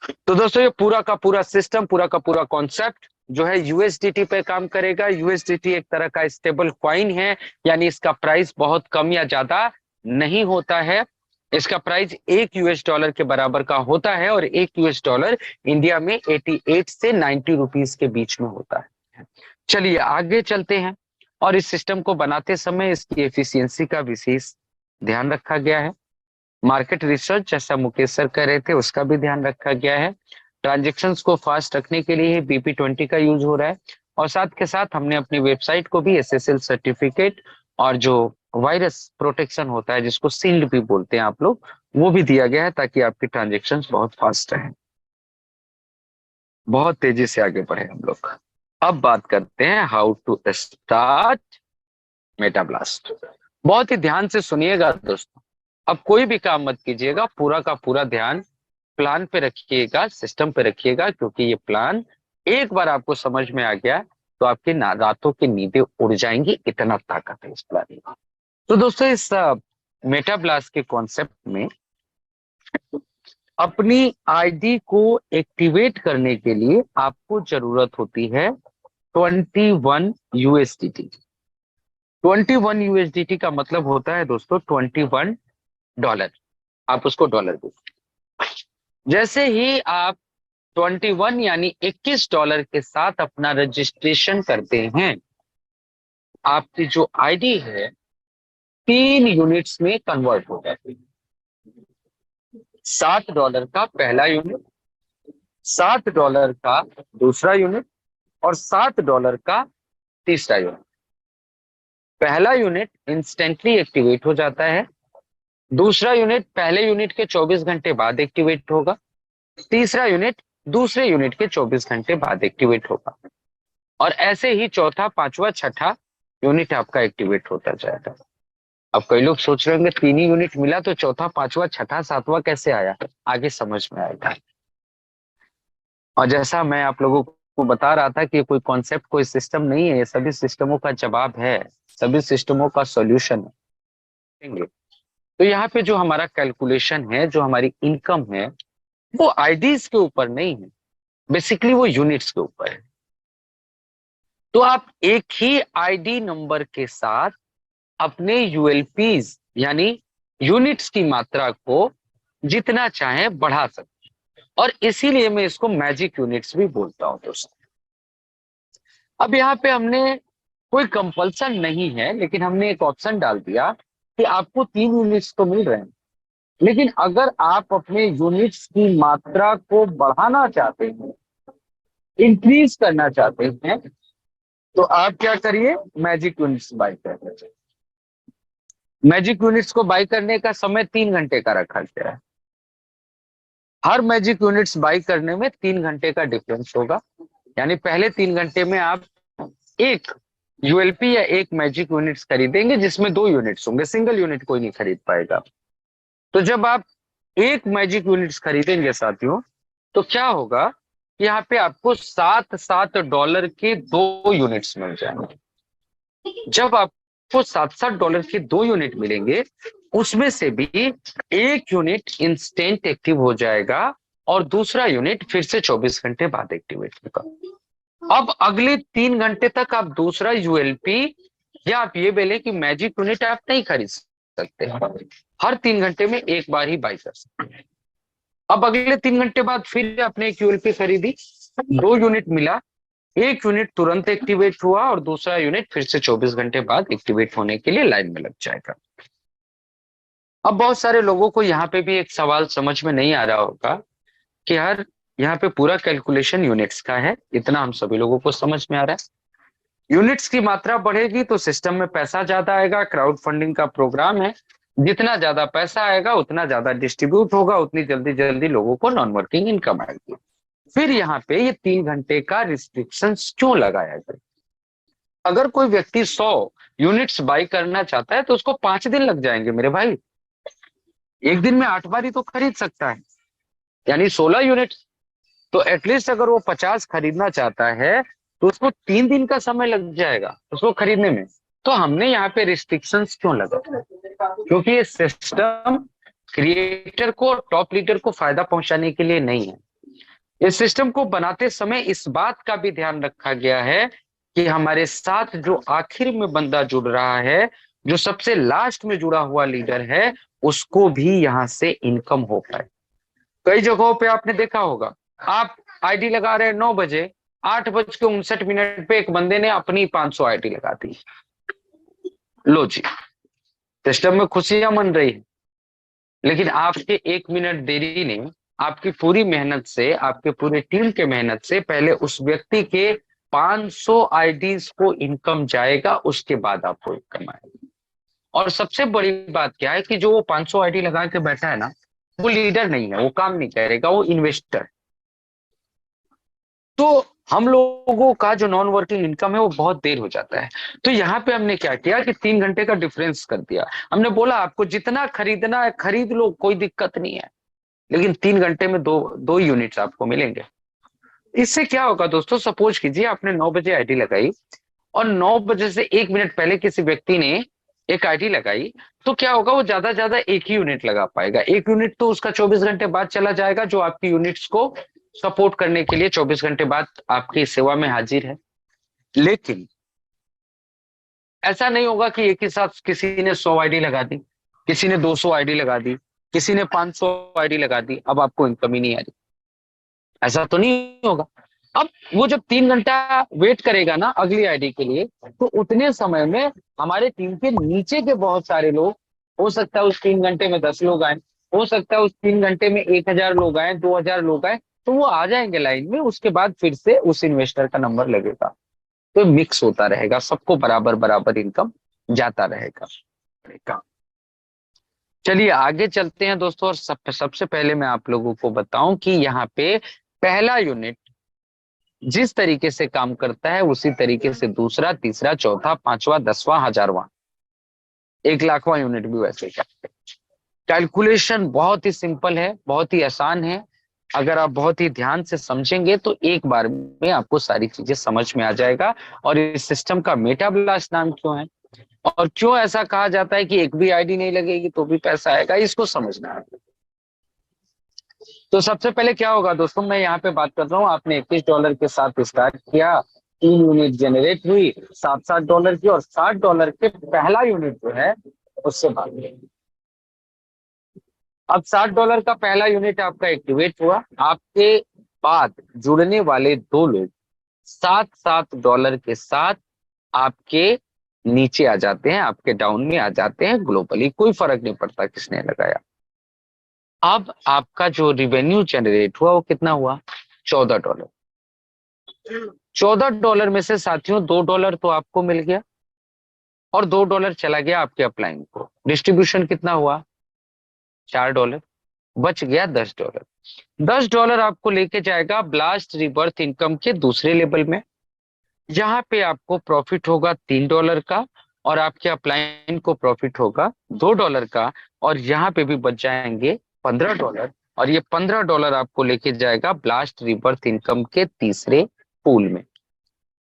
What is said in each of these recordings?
तो दोस्तों ये पूरा का पूरा सिस्टम, पूरा का पूरा कॉन्सेप्ट जो है यूएसडीटी पे काम करेगा। यूएसडीटी एक तरह का स्टेबल कॉइन है, यानी इसका प्राइस बहुत कम या ज्यादा नहीं होता है। इसका प्राइस $1 के बराबर का होता है, और $1 इंडिया में 88 से 90 रुपीस के बीच में होता है। चलिए आगे चलते हैं। और इस सिस्टम को बनाते समय इसकी एफिशिएंसी का विशेष ध्यान रखा गया है। मार्केट रिसर्च जैसा मुकेश सर कह रहे थे उसका भी ध्यान रखा गया है। ट्रांजेक्शन्स को फास्ट रखने के लिए BP20 का यूज हो रहा है। और साथ के साथ हमने अपनी वेबसाइट को भी SSL सर्टिफिकेट और जो वायरस प्रोटेक्शन होता है जिसको सील्ड भी बोलते हैं आप लोग, वो भी दिया गया है ताकि आपकी ट्रांजेक्शन्स बहुत फास्ट रहे, बहुत तेजी से आगे बढ़े हम लोग। अब बात करते हैं हाउ टू स्टार्ट मेटाब्लास्ट। बहुत ही ध्यान से सुनिएगा दोस्तों। अब कोई भी काम मत कीजिएगा, पूरा का पूरा ध्यान प्लान पे रखिएगा, सिस्टम पे रखिएगा, क्योंकि ये प्लान एक बार आपको समझ में आ गया तो आपकी रातों की नींदें उड़ जाएंगी, इतना ताकत है इस प्लान में। तो दोस्तों इस मेटाब्लास्ट के कॉन्सेप्ट में अपनी आईडी को एक्टिवेट करने के लिए आपको जरूरत होती है 21 USDT। 21 USDT का मतलब होता है दोस्तों $21। आप उसको डॉलर दो। जैसे ही आप 21 यानी $21 के साथ अपना रजिस्ट्रेशन करते हैं, आपकी जो आईडी है 3 यूनिट्स में कन्वर्ट हो जाती है। $7 का पहला यूनिट, $7 का दूसरा यूनिट, और $7 का तीसरा यूनिट। पहला यूनिट इंस्टेंटली एक्टिवेट हो जाता है, दूसरा यूनिट पहले यूनिट के 24 घंटे बाद एक्टिवेट होगा, तीसरा यूनिट दूसरे यूनिट के 24 घंटे बाद एक्टिवेट होगा, और ऐसे ही चौथा, पांचवा, छठा यूनिट आपका एक्टिवेट होता जाएगा। अब कई लोग सोच रहे होंगे 3 ही यूनिट मिला तो चौथा, पांचवा, छठा, सातवां कैसे आया, आगे समझ में आएगा। और जैसा मैं आप लोगों को बता रहा था कि कोई कॉन्सेप्ट, कोई सिस्टम नहीं है, ये सभी सिस्टमों का जवाब है, सभी सिस्टमों का सॉल्यूशन है। तो यहाँ पे जो हमारा कैलकुलेशन है, जो हमारी इनकम है, वो आईडीज के ऊपर नहीं है, बेसिकली वो यूनिट्स के ऊपर है। तो आप एक ही आईडी नंबर के साथ अपने यूएलपीज यानी यूनिट्स की मात्रा को जितना चाहे बढ़ा सकते हैं, और इसीलिए मैं इसको मैजिक यूनिट्स भी बोलता हूं दोस्तों। अब यहाँ पे हमने कोई कंपल्सन नहीं है, लेकिन हमने एक ऑप्शन डाल दिया कि आपको 3 यूनिट्स तो मिल रहे हैं, लेकिन अगर आप अपने यूनिट्स की मात्रा को बढ़ाना चाहते हैं, इंक्रीज करना चाहते हैं, तो आप क्या करिए, मैजिक यूनिट्स बाय करिए। मैजिक यूनिट्स को बाय करने का समय 3 घंटे का रखा गया है। हर मैजिक यूनिट्स बाय करने में 3 घंटे का डिफरेंस होगा, यानी पहले 3 घंटे में आप एक यूएलपी या एक मैजिक यूनिट्स खरीदेंगे जिसमें 2 यूनिट्स होंगे, सिंगल यूनिट कोई नहीं खरीद पाएगा। तो जब आप एक मैजिक यूनिट्स खरीदेंगे साथियों, तो क्या होगा, यहाँ पे आपको $7 के 2 यूनिट्स मिल जाएंगे। जब आपको $7 के 2 यूनिट मिलेंगे, उसमें से भी एक यूनिट इंस्टेंट एक्टिव हो जाएगा और दूसरा यूनिट फिर से 24 घंटे बाद एक्टिवेट होगा। अब अगले 3 घंटे तक आप दूसरा यूएलपी, या आप ये बोले कि मैजिक यूनिट आप नहीं खरीद सकते, हर 3 घंटे में एक बार ही बाई कर सकते हैं। अब अगले 3 घंटे बाद फिर आपने एक यूएलपी खरीदी, 2 यूनिट मिला, एक यूनिट तुरंत एक्टिवेट हुआ और दूसरा यूनिट फिर से 24 घंटे बाद एक्टिवेट होने के लिए लाइन में लग जाएगा। अब बहुत सारे लोगों को यहाँ पे भी एक सवाल समझ में नहीं आ रहा होगा कि यार यहाँ पे पूरा कैलकुलेशन यूनिट्स का है, इतना हम सभी लोगों को समझ में आ रहा है। यूनिट्स की मात्रा बढ़ेगी तो सिस्टम में पैसा ज्यादा आएगा, क्राउड फंडिंग का प्रोग्राम है, जितना ज्यादा पैसा आएगा उतना ज्यादा डिस्ट्रीब्यूट होगा, उतनी जल्दी जल्दी लोगों को नॉन वर्किंग इनकम आएगी। फिर यहाँ पे ये 3 घंटे का रिस्ट्रिक्शन क्यों लगाया गया? अगर कोई व्यक्ति 100 यूनिट्स बाई करना चाहता है तो उसको 5 दिन लग जाएंगे मेरे भाई, एक दिन में 8 बार ही तो खरीद सकता है, यानी 16 यूनिट। तो एटलीस्ट अगर वो 50 खरीदना चाहता है तो उसको 3 दिन का समय लग जाएगा उसको खरीदने में। तो हमने यहाँ पे रिस्ट्रिक्शंस क्यों लगा? क्योंकि ये सिस्टम क्रिएटर को, टॉप लीडर को फायदा पहुंचाने के लिए नहीं है, इस सिस्टम को बनाते समय इस बात का भी ध्यान रखा गया है कि हमारे साथ जो आखिर में बंदा जुड़ रहा है, जो सबसे लास्ट में जुड़ा हुआ लीडर है, उसको भी यहां से इनकम हो पाए। कई जगहों पे आपने देखा होगा, आप आईडी लगा रहे हैं 9 बजे, 8:59 पे एक बंदे ने अपनी 500 आईडी लगा दी। लो जी, सिस्टम में खुशियां मन रही है, लेकिन आपके 1 मिनट देरी ने, आपकी पूरी मेहनत से, आपके पूरे टीम के मेहनत से पहले उस व्यक्ति के 500 आईडीज को इनकम जाएगा, उसके बाद आपको इनकम आएगा। और सबसे बड़ी बात क्या है कि जो वो 500 आईडी लगा के बैठा है ना, वो लीडर नहीं है, वो काम नहीं करेगा, वो इन्वेस्टर। तो हम लोगों का जो नॉन वर्किंग इनकम है वो बहुत देर हो जाता है। तो यहाँ पे हमने क्या किया कि 3 घंटे का डिफरेंस कर दिया। हमने बोला आपको जितना खरीदना है खरीद लो, कोई दिक्कत नहीं है, लेकिन 3 घंटे में दो दो यूनिट्स आपको मिलेंगे। इससे क्या होगा दोस्तों, सपोज कीजिए आपने 9 बजे आईडी लगाई और 9 बजे से 1 मिनट पहले किसी व्यक्ति ने एक आईडी लगाई, तो क्या होगा, वो ज्यादा से ज्यादा एक ही यूनिट लगा पाएगा। एक यूनिट तो उसका 24 घंटे बाद चला जाएगा, जो आपकी यूनिट्स को सपोर्ट करने के लिए 24 घंटे बाद आपकी सेवा में हाजिर है। लेकिन ऐसा नहीं होगा कि एक ही साथ किसी ने 100 आईडी लगा दी, किसी ने 200 आईडी लगा दी, किसी ने 500 आईडी लगा दी, अब आपको इनकम ही नहीं आ रही। ऐसा तो नहीं होगा। अब वो जब 3 घंटा वेट करेगा ना अगली आईडी के लिए, तो उतने समय में हमारे टीम के नीचे के बहुत सारे लोग, हो सकता है उस 3 घंटे में 10 लोग आए, हो सकता है उस 3 घंटे में 1,000 लोग आए, 2,000 लोग आए, तो वो आ जाएंगे लाइन में। उसके बाद फिर से उस इन्वेस्टर का नंबर लगेगा, तो मिक्स होता रहेगा, सबको बराबर बराबर इनकम जाता रहेगा। चलिए आगे चलते हैं दोस्तों, और सबसे पहले मैं आप लोगों को बताऊं कि यहाँ पे पहला यूनिट जिस तरीके से काम करता है, उसी तरीके से दूसरा, तीसरा, चौथा, पांचवा, 10वां, 1000वां, 1,00,000वां यूनिट भी वैसे ही करते हैं। कैलकुलेशन बहुत ही सिंपल है, बहुत ही आसान है। अगर आप बहुत ही ध्यान से समझेंगे तो एक बार में आपको सारी चीजें समझ में आ जाएगा। और इस सिस्टम का मेटा ब्लास्ट नाम क्यों है, और क्यों ऐसा कहा जाता है कि एक भी आईडी नहीं लगेगी तो भी पैसा आएगा, इसको समझना है। तो सबसे पहले क्या होगा दोस्तों, मैं यहाँ पे बात कर रहा हूँ, आपने $21 के साथ स्टार्ट किया, 3 यूनिट जनरेट हुई $60 की, और $60 के पहला यूनिट जो है उससे बात करें। अब $60 का पहला यूनिट आपका एक्टिवेट हुआ, आपके बाद जुड़ने वाले दो लोग $7 के साथ आपके नीचे आ जाते हैं, आपके डाउन में आ जाते हैं। ग्लोबली कोई फर्क नहीं पड़ता किसने लगाया। अब आपका जो रिवेन्यू जनरेट हुआ वो कितना हुआ, $14। $14 में से साथियों $2 तो आपको मिल गया, और $2 चला गया आपके अपलाइन को। डिस्ट्रीब्यूशन कितना हुआ, $4, बच गया $10। $10 आपको लेके जाएगा ब्लास्ट रिबर्थ इनकम के दूसरे लेवल में, जहां पे आपको प्रॉफिट होगा $3 का, और आपके अपलाइन को प्रॉफिट होगा $2 का, और यहाँ पे भी बच जाएंगे $15। और ये $15 आपको लेके जाएगा ब्लास्ट रिबर्थ इनकम के तीसरे पूल में।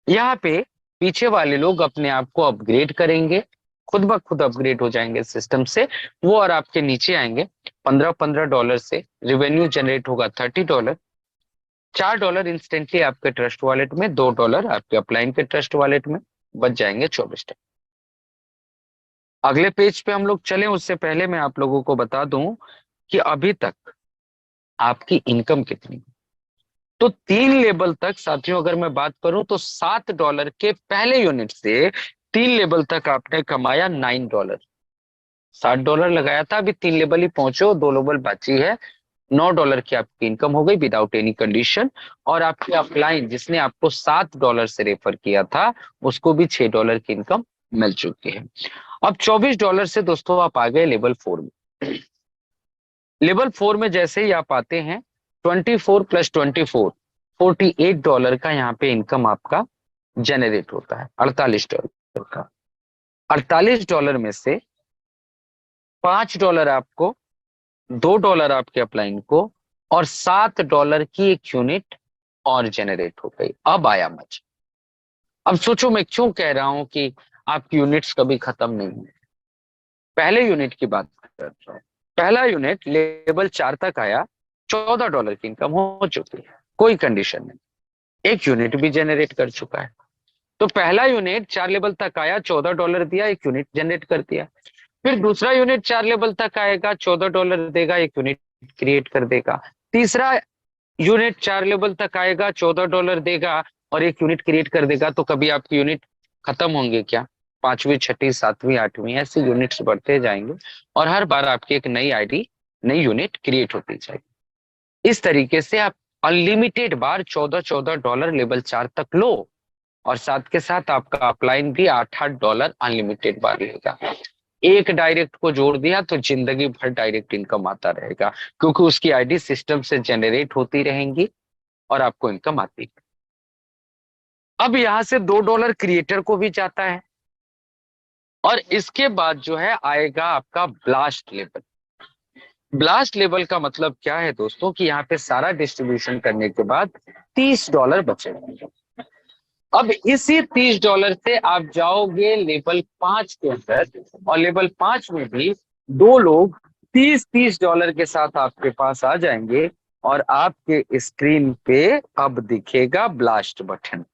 यहाँ पे पीछे वाले लोग अपने आप को अपग्रेड करेंगे, खुद ब खुद अपग्रेड हो जाएंगे सिस्टम से वो, और आपके नीचे आएंगे। $15 से रिवेन्यू जनरेट होगा $30। $4 इंस्टेंटली आपके ट्रस्ट वॉलेट में, $2 आपके अपलाइन के ट्रस्ट वॉलेट में, बच जाएंगे 24। अगले पेज पे हम लोग चले उससे पहले मैं आप लोगों को बता दूं कि अभी तक आपकी इनकम कितनी। तो 3 लेवल तक साथियों अगर मैं बात करूं तो $7 के पहले यूनिट से 3 लेवल तक आपने कमाया $9। $60 लगाया था, अभी 3 लेवल ही पहुंचे हो, 2 लेवल बाकी है। $9 की आपकी इनकम हो गई विदाउट एनी कंडीशन। और आपके अपलाइन जिसने आपको $7 से रेफर किया था, उसको भी $6 की इनकम मिल चुकी है। अब $24 से दोस्तों आप आ गए लेवल 4 में। लेवल 4 में जैसे ही आप आते हैं, 24 + 24, $48 का यहाँ पे इनकम आपका जनरेट होता है। $48 का, $48 में से $5 आपको, $2 आपके अपलाइन को, और $7 की एक यूनिट और जनरेट हो गई। अब आया मजा। अब सोचो मैं क्यों कह रहा हूं कि आपकी यूनिट्स कभी खत्म नहीं हुई। पहले यूनिट की बात कर रहा हूं, पहला यूनिट लेवल 4 तक आया, $14 की इनकम हो चुकी है। कोई कंडीशन नहीं, एक यूनिट भी जनरेट कर चुका है। तो पहला यूनिट 4 लेवल तक आया, $14 दिया, एक यूनिट जनरेट कर दिया। फिर दूसरा यूनिट 4 लेवल तक आएगा, $14 देगा, एक यूनिट क्रिएट कर देगा। तीसरा यूनिट 4 लेवल तक आएगा, $14 देगा और एक यूनिट क्रिएट कर देगा। तो कभी आपकी यूनिट खत्म होंगे क्या? पांचवी, छठी, सातवीं, आठवीं ऐसे यूनिट्स बढ़ते जाएंगे और हर बार आपकी एक नई आईडी, नई यूनिट क्रिएट होती जाएगी। इस तरीके से आप अनलिमिटेड बार 14-14 डॉलर लेवल 4 तक लो और साथ के साथ आपका अपलाइन भी 8-8 डॉलर अनलिमिटेड बार लेगा। एक डायरेक्ट को जोड़ दिया तो जिंदगी भर डायरेक्ट इनकम आता रहेगा, क्योंकि उसकी आईडी सिस्टम से जनरेट होती रहेंगी और आपको इनकम आती है। अब यहां से $2 क्रिएटर को भी जाता है और इसके बाद जो है आएगा आपका ब्लास्ट लेवल। ब्लास्ट लेवल का मतलब क्या है दोस्तों, कि यहाँ पे सारा डिस्ट्रीब्यूशन करने के बाद $30 बचेगा। अब इसी $30 से आप जाओगे लेवल 5 के अंदर और लेवल 5 में भी दो लोग $30 के साथ आपके पास आ जाएंगे और आपके स्क्रीन पे अब दिखेगा ब्लास्ट बटन।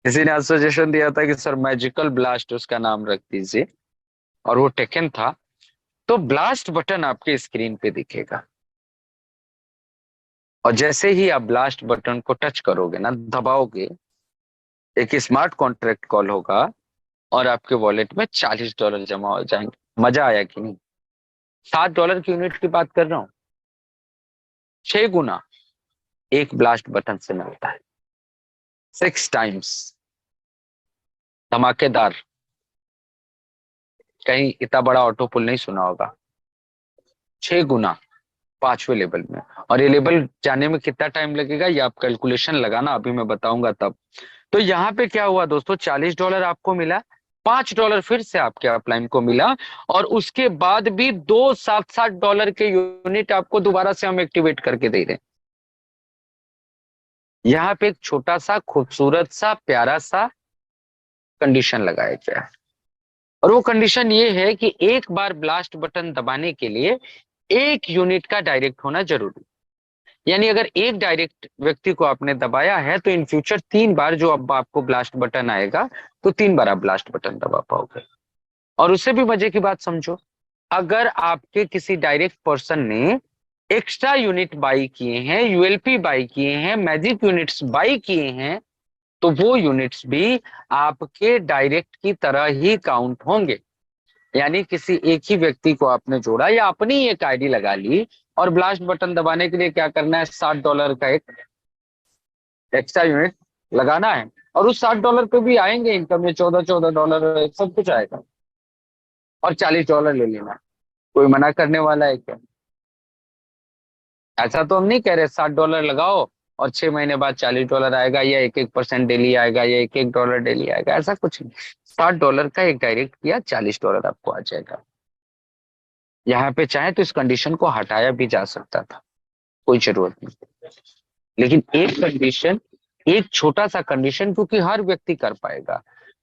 किसी ने आज सजेशन दिया था कि सर मैजिकल ब्लास्ट उसका नाम रख दीजिए, और वो टेकन था। तो ब्लास्ट बटन आपके स्क्रीन पे दिखेगा और जैसे ही आप ब्लास्ट बटन को टच करोगे ना, दबाओगे, एक स्मार्ट कॉन्ट्रैक्ट कॉल होगा और आपके वॉलेट में $40 जमा हो जाएंगे। मजा आया कि नहीं? $7 की यूनिट की बात कर रहा हूं, 6 गुना एक ब्लास्ट बटन से मिलता है, 6 टाइम्स। धमाकेदार। कहीं इतना बड़ा ऑटो पुल नहीं सुना होगा। 6 गुना 5वें लेवल में। और ये लेवल जाने में कितना टाइम लगेगा ये आप कैलकुलेशन लगाना, अभी मैं बताऊंगा तब। तो यहाँ पे क्या हुआ दोस्तों, $40 आपको मिला, $5 फिर से आपके अपलाइन को मिला और उसके बाद भी दो $7-7 के यूनिट आपको दोबारा से हम एक्टिवेट करके दे रहे हैं। यहाँ पे एक छोटा सा खूबसूरत सा प्यारा सा कंडीशन लगाया गया है और वो कंडीशन ये है कि एक बार ब्लास्ट बटन दबाने के लिए एक यूनिट का डायरेक्ट होना जरूरी। यानी अगर एक डायरेक्ट व्यक्ति को आपने दबाया है तो इन फ्यूचर 3 बार जो अब आपको ब्लास्ट बटन आएगा तो 3 बार आप ब्लास्ट बटन दबा पाओगे। और उससे भी मजे की बात समझो, अगर आपके किसी डायरेक्ट पर्सन ने एक्स्ट्रा यूनिट बाई किए हैं, यूएलपी बाई किए हैं, मैजिक यूनिट्स बाई किए हैं, तो वो यूनिट्स भी आपके डायरेक्ट की तरह ही काउंट होंगे। यानी किसी एक ही व्यक्ति को आपने जोड़ा या अपनी एक आईडी लगा ली और ब्लास्ट बटन दबाने के लिए क्या करना है, $60 का एक एक्स्ट्रा यूनिट लगाना है और उस $60 पे भी आएंगे इनकम में $14-14 सब कुछ आएगा और $40 ले लेना। कोई मना करने वाला है क्या? ऐसा तो हम नहीं कह रहे $60 लगाओ और 6 महीने बाद $40 आएगा या 1-1% डेली आएगा या $1-1 डेली आएगा, ऐसा कुछ नहीं। $60 का एक डायरेक्ट किया, $40 आपको आ जाएगा। यहाँ पे चाहे तो इस कंडीशन को हटाया भी जा सकता था, कोई जरूरत नहीं। लेकिन एक कंडीशन, एक छोटा सा कंडीशन, क्योंकि हर व्यक्ति कर पाएगा।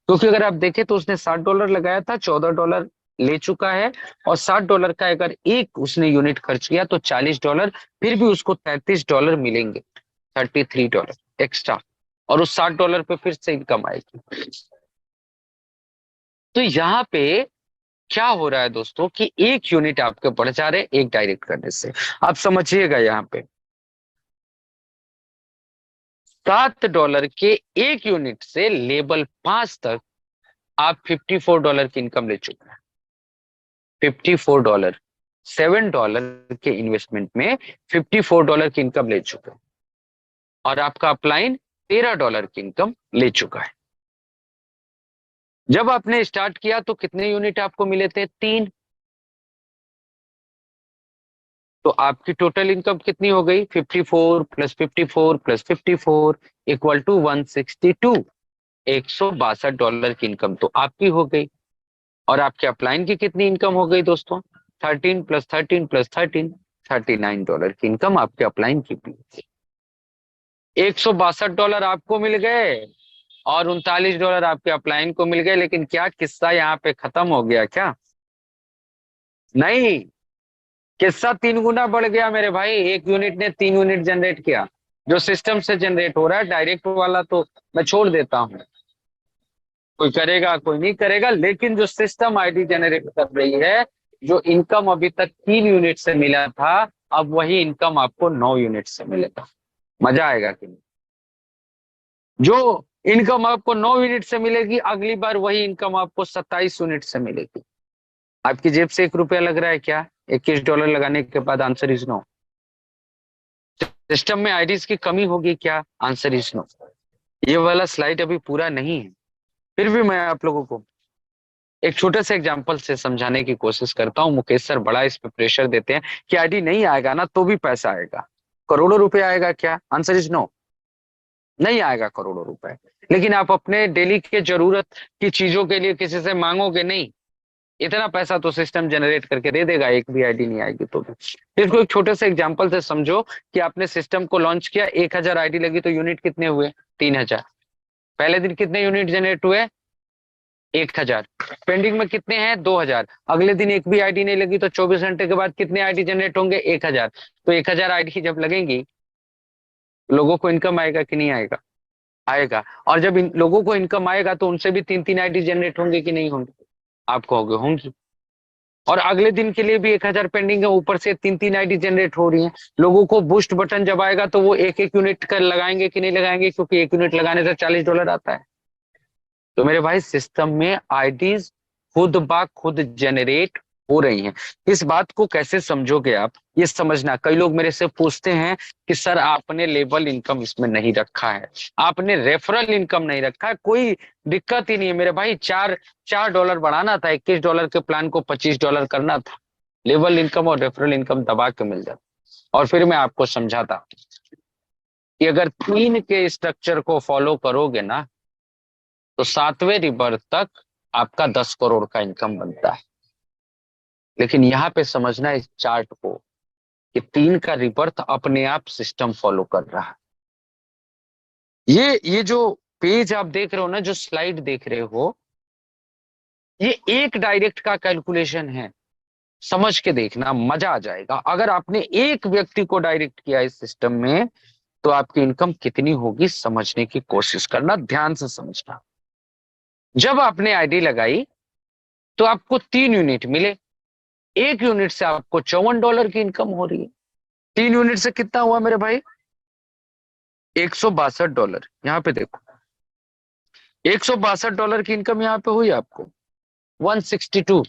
क्योंकि अगर आप देखें तो उसने $60 लगाया था, $14 ले चुका है और $60 का अगर एक उसने यूनिट खर्च किया तो $40, फिर भी उसको $33 मिलेंगे, $33 एक्स्ट्रा, और उस $60 पे फिर से इनकम आएगी। तो यहाँ पे क्या हो रहा है दोस्तों कि एक यूनिट आपके बढ़ जा रहे एक डायरेक्ट करने से। आप समझिएगा, यहाँ पे $7 के एक यूनिट से लेवल 5 तक आप $54 की इनकम ले चुके हैं। $54, $7 के इन्वेस्टमेंट में $54 की इनकम ले चुके हैं और आपका अपलाइन $13 की इनकम ले चुका है। जब आपने स्टार्ट किया तो कितने यूनिट आपको मिले थे? 3। तो आपकी टोटल इनकम कितनी हो गई? 54 + 54 + 54 = 162, $162 की इनकम तो आपकी हो गई। और आपके अपलाइन की कितनी इनकम हो गई दोस्तों? 13 + 13 + 13, $39 की इनकम आपके अपलाइन की भी। $162 आपको मिल गए और $39 आपके अपलाइन को मिल गए। लेकिन क्या किस्सा यहाँ पे खत्म हो गया क्या? नहीं, किस्सा 3 गुना बढ़ गया मेरे भाई। एक यूनिट ने 3 यूनिट जनरेट किया जो सिस्टम से जनरेट हो रहा है, डायरेक्ट वाला तो मैं छोड़ देता हूँ, कोई करेगा कोई नहीं करेगा, लेकिन जो सिस्टम आईडी जनरेट कर रही है, जो इनकम अभी तक 3 यूनिट से मिला था, अब वही इनकम आपको 9 यूनिट से मिलेगा। मजा आएगा कि नहीं? जो इनकम आपको 9 यूनिट से मिलेगी, अगली बार वही इनकम आपको 27 यूनिट से मिलेगी। आपकी जेब से 1 रुपया लग रहा है क्या? $21 लगाने के बाद? Answer is no. सिस्टम में आईडीज की कमी होगी क्या? Answer is no. ये वाला स्लाइड अभी पूरा नहीं है, फिर भी मैं आप लोगों को एक छोटे से एग्जांपल से समझाने की कोशिश करता हूँ। मुकेश सर बड़ा इस पे प्रेशर देते हैं कि आईडी नहीं आएगा ना तो भी पैसा आएगा। करोड़ों रुपए आएगा क्या? Answer is no. नहीं आएगा करोड़ों रुपए, लेकिन आप अपने डेली के जरूरत की चीजों के लिए किसी से मांगोगे नहीं, इतना पैसा तो सिस्टम जनरेट करके दे देगा, एक भी आईडी नहीं आएगी तो भी। इसको एक छोटे से एग्जांपल से समझो कि आपने सिस्टम को लॉन्च किया, 1,000 आईडी लगी तो यूनिट कितने हुए? 3,000। पहले दिन कितने यूनिट जनरेट हुए? 1,000। पेंडिंग में कितने हैं? 2,000। अगले दिन एक भी आईडी नहीं लगी तो 24 घंटे के बाद कितने आईडी जनरेट होंगे? 1,000। तो 1,000 आईडी जब लगेंगी, लोगों को इनकम आएगा कि नहीं आएगा? आएगा। और जब इन लोगों को इनकम आएगा तो उनसे भी 3-3 आईडी जनरेट होंगे कि नहीं होंगे? आप कहोगे होंगी। और अगले दिन के लिए भी 1,000 पेंडिंग है, ऊपर से 3-3 आईडी जनरेट हो रही है। लोगों को बूस्ट बटन जब आएगा तो वो एक एक यूनिट कर लगाएंगे कि नहीं लगाएंगे, क्योंकि एक यूनिट लगाने से $40 आता है। तो मेरे भाई सिस्टम में आईडीज खुद ब खुद जनरेट हो रही हैं। इस बात को कैसे समझोगे आप, ये समझना। कई लोग मेरे से पूछते हैं कि सर आपने लेबल इनकम इसमें नहीं रखा है, आपने रेफरल इनकम नहीं रखा है। कोई दिक्कत ही नहीं है मेरे भाई, चार चार डॉलर बढ़ाना था, $21 के प्लान को $25 करना था, लेबल इनकम और रेफरल इनकम दबा के मिल जाता। और फिर मैं आपको समझाता कि अगर 3 के स्ट्रक्चर को फॉलो करोगे ना, तो 7वें रिबर्थ तक आपका 10 करोड़ का इनकम बनता है। लेकिन यहाँ पे समझना इस चार्ट को कि 3 का रिबर्थ अपने आप सिस्टम फॉलो कर रहा है। ये जो पेज आप देख रहे हो ना, जो स्लाइड देख रहे हो, ये एक डायरेक्ट का कैलकुलेशन है। समझ के देखना, मजा आ जाएगा। अगर आपने एक व्यक्ति को डायरेक्ट किया इस सिस्टम में, तो आपकी इनकम कितनी होगी समझने की कोशिश करना, ध्यान से समझना। जब आपने आईडी लगाई तो आपको 3 यूनिट मिले, एक यूनिट से आपको $54 की इनकम हो रही है। 3 यूनिट से कितना हुआ मेरे भाई? $162। यहाँ पे देखो, $162 की इनकम यहाँ पे हुई आपको, 162।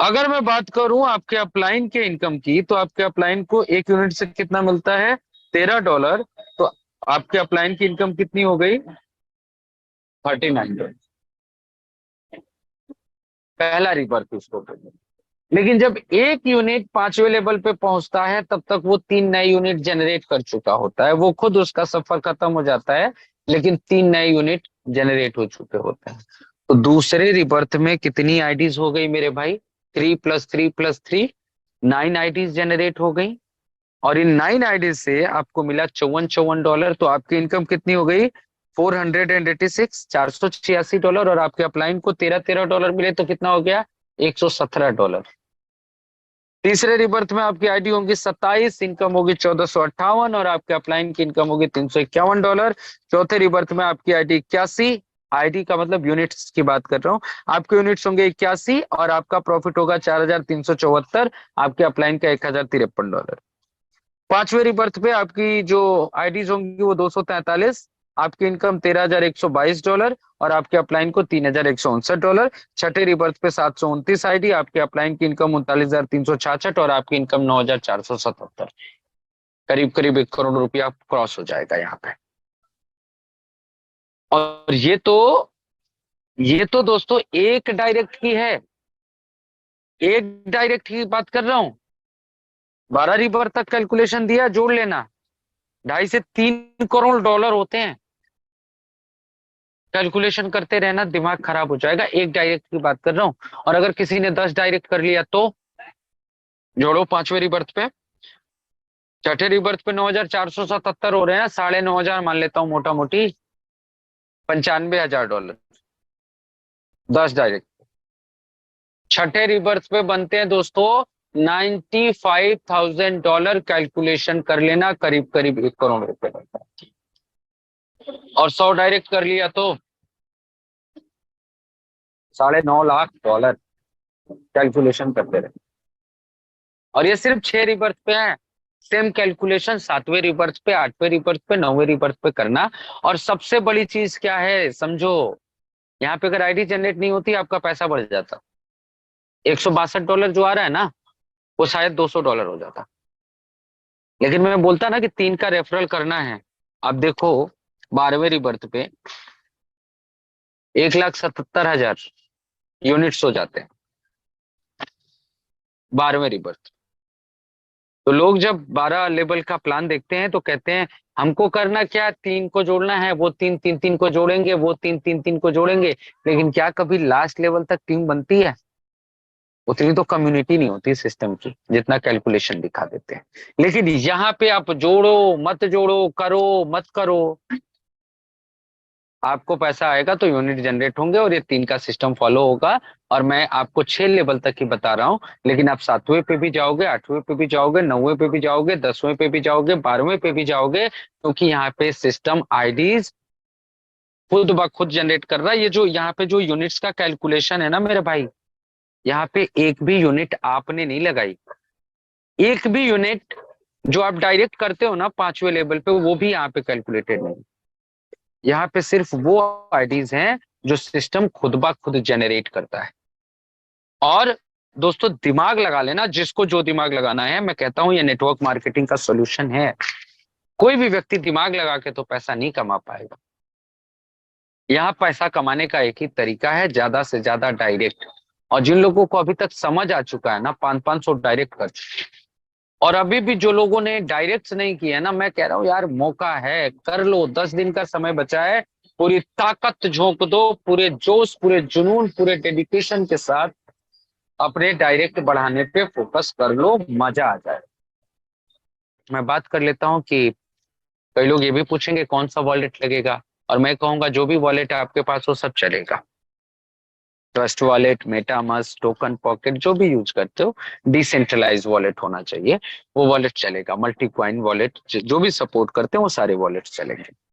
अगर मैं बात करूं आपके अपलाइन के इनकम की, तो आपके अपलाइन को एक यूनिट से कितना मिलता है? $13। तो आपके अपलाइन की इनकम कितनी हो गई? $39। पहला रिबर्थ उसको कहते हैं। लेकिन जब एक यूनिट 5वें लेवल पे पहुंचता है, तब तक वो 3 नए यूनिट जनरेट कर चुका होता है। वो खुद उसका सफर खत्म हो जाता है, लेकिन 3 नए यूनिट जनरेट हो चुके होते हैं। तो दूसरे रिबर्थ में कितनी आईडीज हो गई मेरे भाई? 3+3+3, 9 आईडीज जनरेट हो गई। और इन 9 आईडीज से आपको मिला $54। तो आपकी इनकम कितनी हो गई? 486, $486। और आपके अपलाइन को $13 मिले, तो कितना हो गया? $117। तीसरे रिबर्थ में आपकी आईडी होगी 27, इनकम होगी 1458, और आपके अपलाइन की इनकम होगी $351। चौथे रिबर्थ में आपकी आईडी 81, आईडी का मतलब यूनिट्स की बात कर रहा हूँ, आपके यूनिट्स होंगे 81, और आपका प्रॉफिट होगा 4,374, आपके अपलाइन का $1,053। पांचवें रिबर्थ पे आपकी जो आईडीज होंगी वो 243, आपकी इनकम $13,122, और आपके अपलाइन को $3,159। छठे रिबर्थ पे 729 आईडी, आपके अपलाइन की इनकम 39,366, और आपकी इनकम 9,477। करीब करीब 1 करोड़ रुपया क्रॉस हो जाएगा यहाँ पे। और ये तो दोस्तों एक डायरेक्ट की है, एक डायरेक्ट की बात कर रहा हूं। 12 रिबर्थ तक कैलकुलेशन दिया, जोड़ लेना, 2.5 से 3 करोड़ डॉलर होते हैं। कैलकुलेशन करते रहना, दिमाग खराब हो जाएगा। एक डायरेक्ट की बात कर रहा हूं। और अगर किसी ने 10 डायरेक्ट कर लिया तो जोड़ो 5वें रिबर्थ पे। छठे रिबर्थ पे 9,477 हो रहे हैं, 9,500 मान लेता हूँ मोटा मोटी, $95,000, 10 डायरेक्ट। छठे रिबर्थ पे बनते हैं दोस्तों $95,000 कैलकुलेशन कर लेना, करीब करीब 1 करोड़ रुपए लगता है। और 100 डायरेक्ट कर लिया तो $9.5 लाख कैलकुलेशन करते रहे। और ये सिर्फ 6 रिवर्स पे है। सेम कैलकुलेशन 7वें रिवर्स पे, 8वें रिवर्स पे, 9वें रिवर्स पे करना। और सबसे बड़ी चीज क्या है समझो, यहाँ पे अगर आईडी जनरेट नहीं होती आपका पैसा बढ़ जाता। $162 जो आ रहा है ना, वो शायद $200 हो जाता। लेकिन मैं बोलता ना कि 3 का रेफरल करना है। अब देखो 12वें रिवर्स पे 1,77,000 यूनिट्स हो जाते हैं 12वें रिवर्स। तो लोग जब 12 लेवल का प्लान देखते हैं तो कहते हैं हमको करना क्या, 3 को जोड़ना है, वो 3 को जोड़ेंगे, वो 3 को जोड़ेंगे। लेकिन क्या कभी लास्ट लेवल तक टीम बनती है? उतनी तो कम्युनिटी नहीं होती सिस्टम की जितना कैलकुलेशन दिखा देते हैं। लेकिन यहाँ पे आप जोड़ो मत जोड़ो, करो मत करो, आपको पैसा आएगा तो यूनिट जनरेट होंगे और ये 3 का सिस्टम फॉलो होगा। और मैं आपको 6 लेवल तक ही बता रहा हूँ। लेकिन आप 7वें पे भी जाओगे, 8वें पे भी जाओगे, 9वें पे भी जाओगे, 10वें पे भी जाओगे, 12वें पे भी जाओगे, क्योंकि यहाँ पे सिस्टम आईडीज खुद ब खुद जनरेट कर रहा है। ये जो यहाँ पे जो यूनिट्स का कैलकुलेशन है ना मेरे भाई, यहाँ पे एक भी यूनिट आपने नहीं लगाई। एक भी यूनिट जो आप डायरेक्ट करते हो ना 5वें लेवल पे, वो भी यहाँ पे कैलकुलेटेड नहीं। यहाँ पे सिर्फ वो आईडीज हैं जो सिस्टम खुद ब खुद जनरेट करता है। और दोस्तों दिमाग लगा लेना, जिसको जो दिमाग लगाना है। मैं कहता हूं ये नेटवर्क मार्केटिंग का सोल्यूशन है। कोई भी व्यक्ति दिमाग लगा के तो पैसा नहीं कमा पाएगा। यहाँ पैसा कमाने का एक ही तरीका है, ज्यादा से ज्यादा डायरेक्ट। और जिन लोगों को अभी तक समझ आ चुका है ना, 500 डायरेक्ट कर चुके। और अभी भी जो लोगों ने डायरेक्ट नहीं किया ना, मैं कह रहा हूँ यार मौका है, कर लो। 10 दिन का समय बचा है, पूरी ताकत झोंक दो, पूरे जोश, पूरे जुनून, पूरे डेडिकेशन के साथ अपने डायरेक्ट बढ़ाने पे फोकस कर लो, मजा आ जाए। मैं बात कर लेता हूँ कि कई लोग ये भी पूछेंगे कौन सा वॉलेट लगेगा, और मैं कहूंगा जो भी वॉलेट आपके पास हो सब चलेगा। Trust wallet, MetaMask, token pocket, जो भी यूज करते हो, डिसेंट्रलाइज वॉलेट होना चाहिए, वो वॉलेट चलेगा। मल्टी क्वाइन वॉलेट जो भी सपोर्ट करते हैं वो सारे वॉलेट चलेंगे।